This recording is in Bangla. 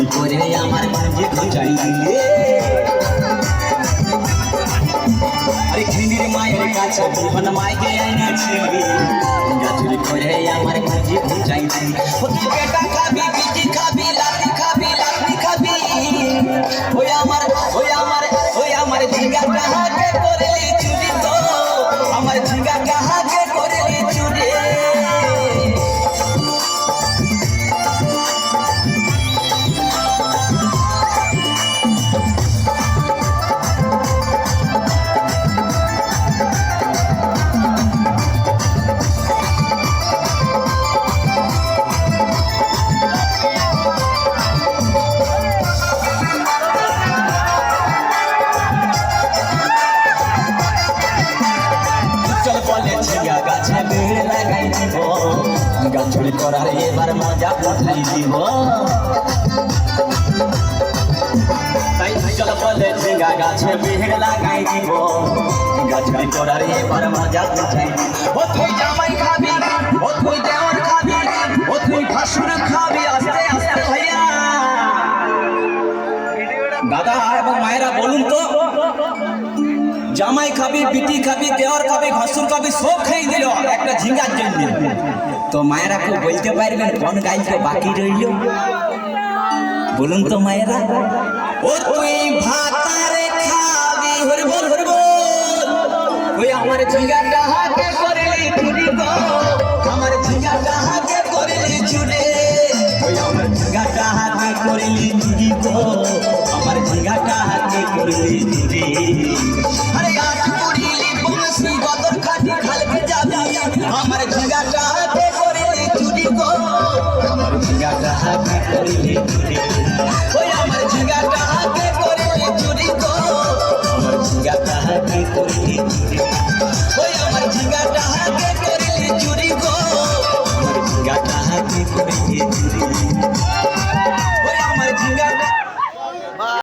চুরি করে আমার মাঝে খুঁজাই দিলে আরে খিন্দির মায়ের কাছে মোহন মাইকে এনেছে চুরি করে আমার মাঝে খুঁজাই দিলে বেটা খাবি বিটি খাবি লাঠি খাবি লাঠি খাবি ওই আমার ঝিঙ্গা কাহাকে করলি চুরি তো আমার ঝিঙ্গা কাহাকে করলি চুরি চুরি করার এবার মজা উঠাই দিব তাই চল বলে ঝিঙ্গা গাছে ভিড় লাগাই দিব চুরি করার এবার মজা উঠাই দিব ও তুই জামাই খাবি ও তুই দেওয়ার খাবি ও তুই ভাসুর খাবি আস্তে আস্তে ভাইয়া দাদা এবং মায়েরা বলুন তো জামাই খাবি বিটি খাবি দেওয়ার খাবি ভাসুর খাবি সব খেয়ে দিল একটা ঝিঙ্গার জন্য তো মায়েরা কেউ বলতে পারবেন কোন গাইতে বাকি রইল বলুন তো মায়েরা ও তুই ভাতারে খাবি হরি বল ওই আমার ঝিঙ্গাটা হাতে করলি চুরি গো আমার ঝিঙ্গাটা হাতে করলি চুরি ওই আমার ঝিঙ্গাটা হাতে করলি চুরি গো আমার ঝিঙ্গাটা হাতে করলি চুরি আরে আজ করিলি বংশী গদর খাটি খালকে যাবি আমার ঝিঙ্গাটা হাতে করলি চুরি গো আমার ঝিঙ্গাটা হাতে করলি